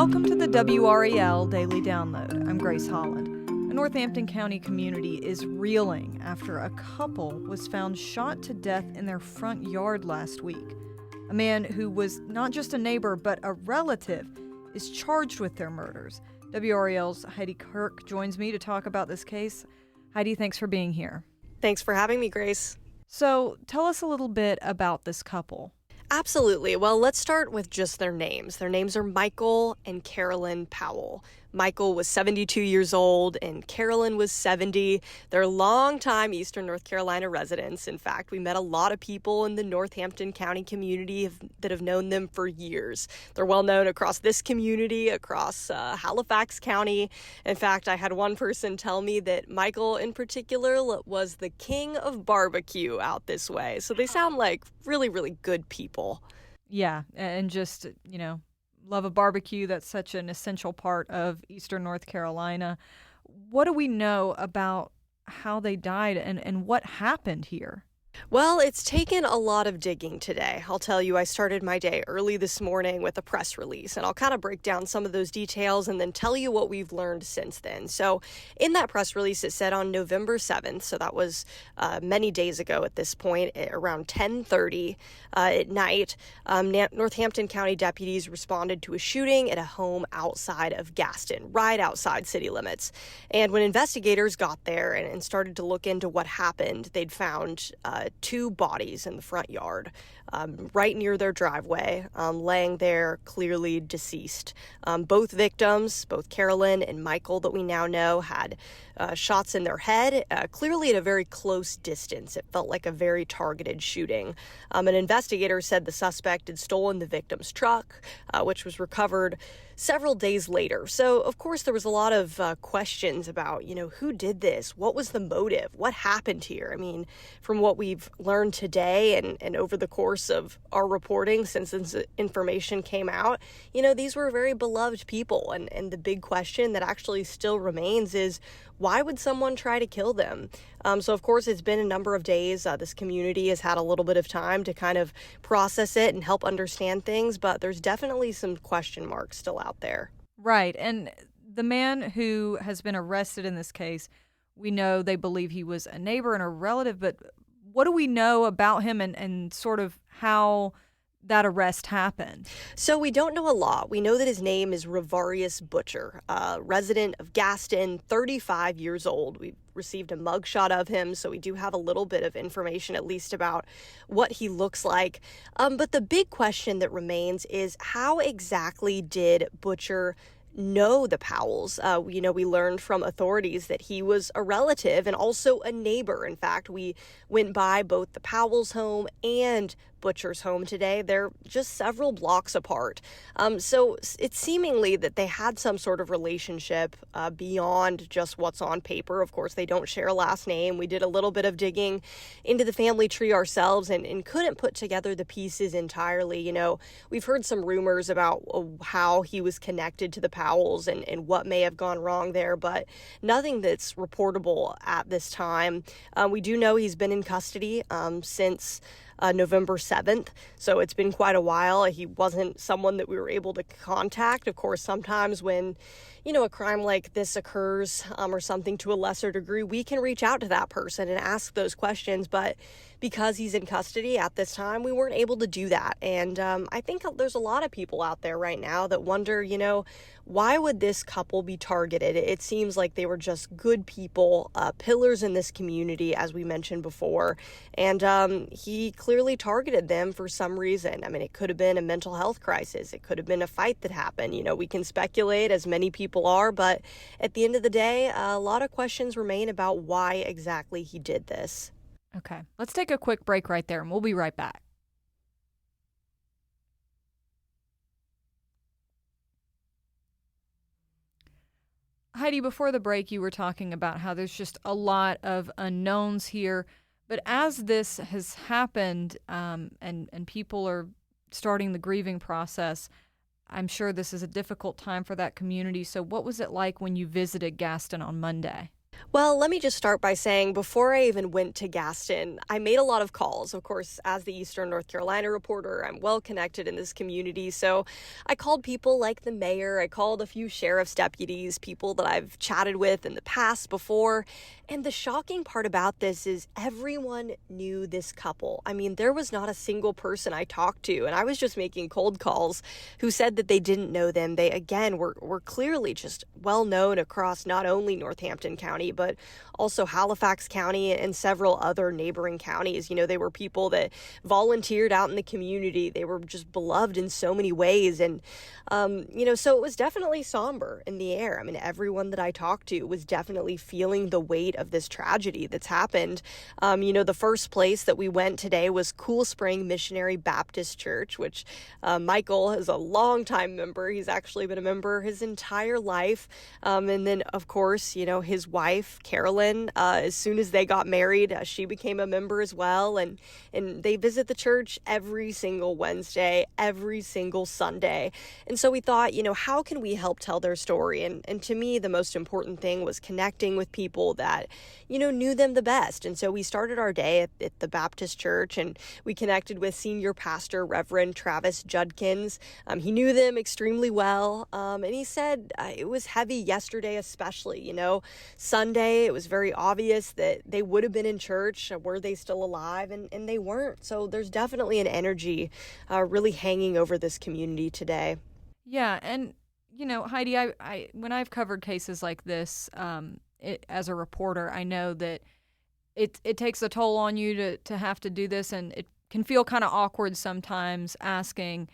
Welcome to the WRAL Daily Download. I'm Grace Holland. A Northampton County community is reeling after a couple was found shot to death in their front yard last week. A man who was not just a neighbor but a relative is charged with their murders. WRAL's Heidi Kirk joins me to talk about this case. Heidi, thanks for being here. Thanks for having me, Grace. So tell us a little bit about this couple. Absolutely. Well, let's start with just their names. Their names are Michael and Carolyn Powell. Michael was 72 years old and Carolyn was 70. They're longtime Eastern North Carolina residents. In fact, we met a lot of people in the Northampton County community that have known them for years. They're well known across this community, across Halifax County. In fact, I had one person tell me that Michael in particular was the king of barbecue out this way. So they sound like really, really good people. Yeah, and just, love of barbecue. That's such an essential part of Eastern North Carolina. What do we know about how they died and what happened here? Well, it's taken a lot of digging today. I'll tell you, I started my day early this morning with a press release, and I'll kind of break down some of those details and then tell you what we've learned since then. So in that press release, it said on November 7th, so that was many days ago at this point, around 10:30 at night, Northampton County deputies responded to a shooting at a home outside of Gaston, right outside city limits. And when investigators got there and started to look into what happened, they'd found two bodies in the front yard, right near their driveway, laying there clearly deceased. Both victims, both Carolyn and Michael that we now know, had shots in their head, clearly at a very close distance. It felt like a very targeted shooting. An investigator said the suspect had stolen the victim's truck, which was recovered several days later. So, of course, there was a lot of questions about, who did this? What was the motive? What happened here? I mean, from what we've learned today and over the course of our reporting since this information came out, these were very beloved people. And the big question that actually still remains is, why would someone try to kill them? So, of course, it's been a number of days. This community has had a little bit of time to kind of process it and help understand things, but there's definitely some question marks still out there. Right. And the man who has been arrested in this case, we know they believe he was a neighbor and a relative, but what do we know about him and sort of how that arrest happened? So we don't know a lot. We know that his name is Ravarius Butcher, a resident of Gaston, 35 years old. We've received a mugshot of him, so we do have a little bit of information at least about what he looks like. But the big question that remains is, how exactly did Butcher know the Powells? We learned from authorities that he was a relative and also a neighbor. In fact, we went by both the Powells' home and Butcher's home today. They're just several blocks apart. So it's seemingly that they had some sort of relationship beyond just what's on paper. Of course, they don't share a last name. We did a little bit of digging into the family tree ourselves and couldn't put together the pieces entirely. We've heard some rumors about how he was connected to the Powells and what may have gone wrong there, but nothing that's reportable at this time. We do know he's been in custody since November 7th. So it's been quite a while. He wasn't someone that we were able to contact. Of course, sometimes when, a crime like this occurs or something to a lesser degree, we can reach out to that person and ask those questions. But because he's in custody at this time, we weren't able to do that. And I think there's a lot of people out there right now that wonder, why would this couple be targeted? It seems like they were just good people, pillars in this community, as we mentioned before. And he clearly targeted them for some reason. I mean, it could have been a mental health crisis. It could have been a fight that happened. We can speculate, as many people are, but at the end of the day, a lot of questions remain about why exactly he did this. Okay, let's take a quick break right there, and we'll be right back. Heidi, before the break, you were talking about how there's just a lot of unknowns here. But as this has happened and people are starting the grieving process, I'm sure this is a difficult time for that community. So what was it like when you visited Gaston on Monday? Well, let me just start by saying before I even went to Gaston, I made a lot of calls. Of course, as the Eastern North Carolina reporter, I'm well connected in this community. So I called people like the mayor, I called a few sheriff's deputies, people that I've chatted with in the past before. And the shocking part about this is everyone knew this couple. I mean, there was not a single person I talked to, and I was just making cold calls, who said that they didn't know them. They, again, were clearly just well known across not only Northampton County, but also Halifax County and several other neighboring counties. You know, they were people that volunteered out in the community. They were just beloved in so many ways. And, so it was definitely somber in the air. I mean, everyone that I talked to was definitely feeling the weight of this tragedy that's happened. The first place that we went today was Cool Spring Missionary Baptist Church, which Michael is a longtime member. He's actually been a member his entire life. And then, of course, his wife, Carolyn, as soon as they got married, she became a member as well. And they visit the church every single Wednesday, every single Sunday. And so we thought, how can we help tell their story? And to me, the most important thing was connecting with people that, knew them the best. And so we started our day at the Baptist church, and we connected with senior pastor, Reverend Travis Judkins. He knew them extremely well. And he said it was heavy yesterday, especially, Sunday, it was very obvious that they would have been in church. Were they still alive? And they weren't. So there's definitely an energy really hanging over this community today. Yeah, and Heidi, I when I've covered cases like this, as a reporter, I know that it takes a toll on you to have to do this, and it can feel kind of awkward sometimes asking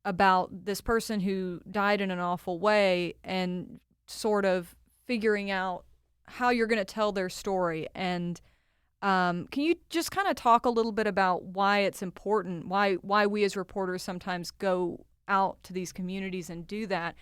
about this person who died in an awful way and sort of figuring out how you're going to tell their story. And can you just kind of talk a little bit about why it's important, why we as reporters sometimes go out to these communities and do that,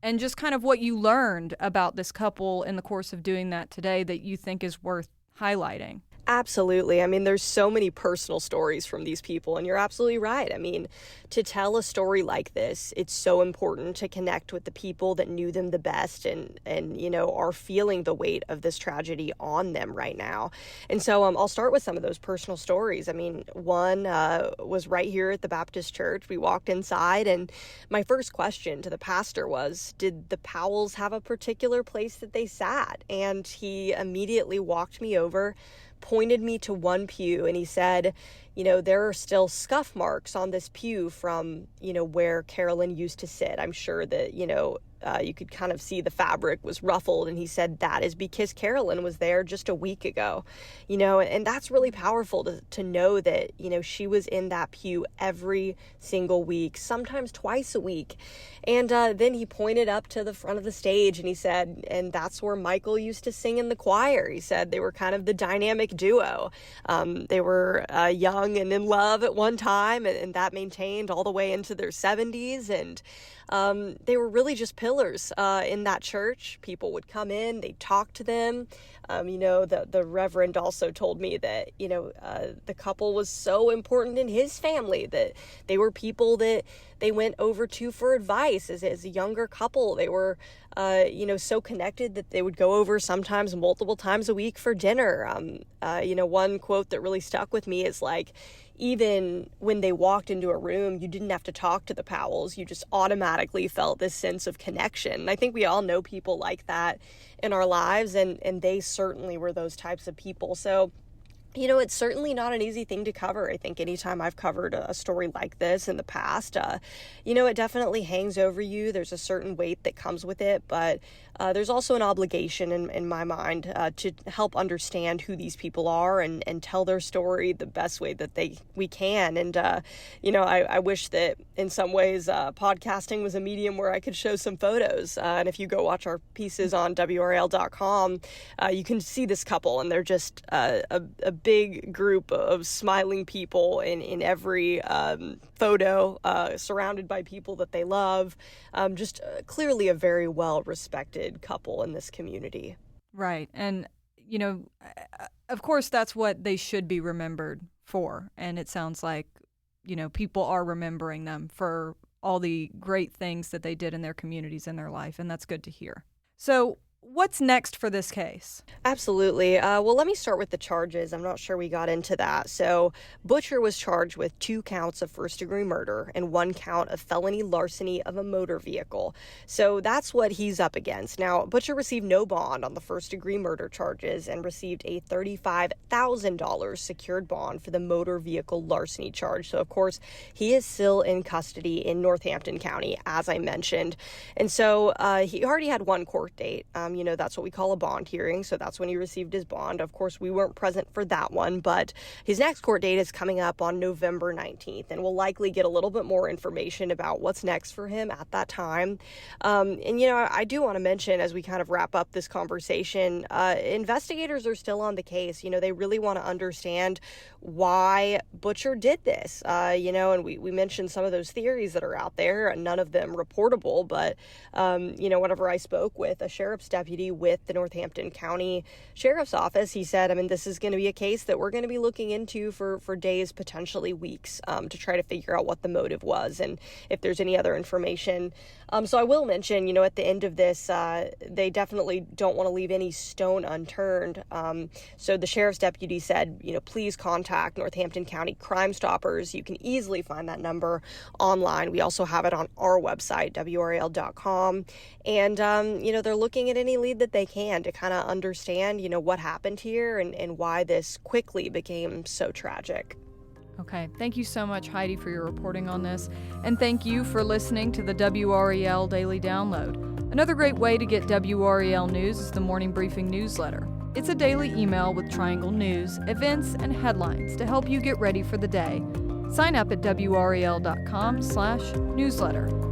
and just kind of what you learned about this couple in the course of doing that today that you think is worth highlighting? Absolutely. I mean, there's so many personal stories from these people, and you're absolutely right. I mean, to tell a story like this, it's so important to connect with the people that knew them the best and are feeling the weight of this tragedy on them right now. And so I'll start with some of those personal stories. I mean, one was right here at the Baptist church. We walked inside, and my first question to the pastor was, did the Powells have a particular place that they sat? And he immediately walked me over, pointed me to one pew, and he said, there are still scuff marks on this pew from, where Carolyn used to sit. I'm sure that, you could kind of see the fabric was ruffled. And he said that is because Carolyn was there just a week ago, and that's really powerful to know that, she was in that pew every single week, sometimes twice a week. And then he pointed up to the front of the stage and he said, and that's where Michael used to sing in the choir. He said they were kind of the dynamic duo. They were young and in love at one time, and that maintained all the way into their 70s. And they were really just pillars in that church. People would come in, they'd talk to them. The Reverend also told me that, the couple was so important in his family that they were people that they went over to for advice as a younger couple. They were, so connected that they would go over sometimes multiple times a week for dinner. One quote that really stuck with me is like, even when they walked into a room, you didn't have to talk to the Powells. You just automatically felt this sense of connection. And I think we all know people like that in our lives, and they certainly were those types of people. So, it's certainly not an easy thing to cover. I think anytime I've covered a story like this in the past, it definitely hangs over you. There's a certain weight that comes with it, but there's also an obligation in my mind to help understand who these people are and tell their story the best way that we can. And, I wish that in some ways podcasting was a medium where I could show some photos. And if you go watch our pieces on WRAL.com, you can see this couple, and they're just a big group of smiling people in every photo, surrounded by people that they love. Just clearly a very well-respected couple in this community. Right. And, of course, that's what they should be remembered for. And it sounds like, people are remembering them for all the great things that they did in their communities in their life. And that's good to hear. So What's next for this case? Absolutely. Well, let me start with the charges. I'm not sure we got into that. So Butcher was charged with 2 counts of first-degree murder and 1 count of felony larceny of a motor vehicle. So that's what he's up against. Now, Butcher received no bond on the first-degree murder charges and received a $35,000 secured bond for the motor vehicle larceny charge. So, of course, he is still in custody in Northampton County, as I mentioned. And so he already had 1 court date. That's what we call a bond hearing. So that's when he received his bond. Of course, we weren't present for that one, but his next court date is coming up on November 19th, and we'll likely get a little bit more information about what's next for him at that time. I do want to mention, as we kind of wrap up this conversation, investigators are still on the case. They really want to understand why Butcher did this, and we mentioned some of those theories that are out there, none of them reportable, but, whenever I spoke with a sheriff's deputy with the Northampton County Sheriff's Office, he said, this is going to be a case that we're going to be looking into for days, potentially weeks, to try to figure out what the motive was and if there's any other information. So I will mention, at the end of this, they definitely don't want to leave any stone unturned. So the sheriff's deputy said, please contact Northampton County Crime Stoppers. You can easily find that number online. We also have it on our website, WRAL.com. And, they're looking at any lead that they can to kind of understand, what happened here and why this quickly became so tragic. Okay, thank you so much, Heidi, for your reporting on this. And thank you for listening to the WRAL Daily Download. Another great way to get WRAL news is the Morning Briefing newsletter. It's a daily email with Triangle news, events, and headlines to help you get ready for the day. Sign up at WRAL.com/newsletter.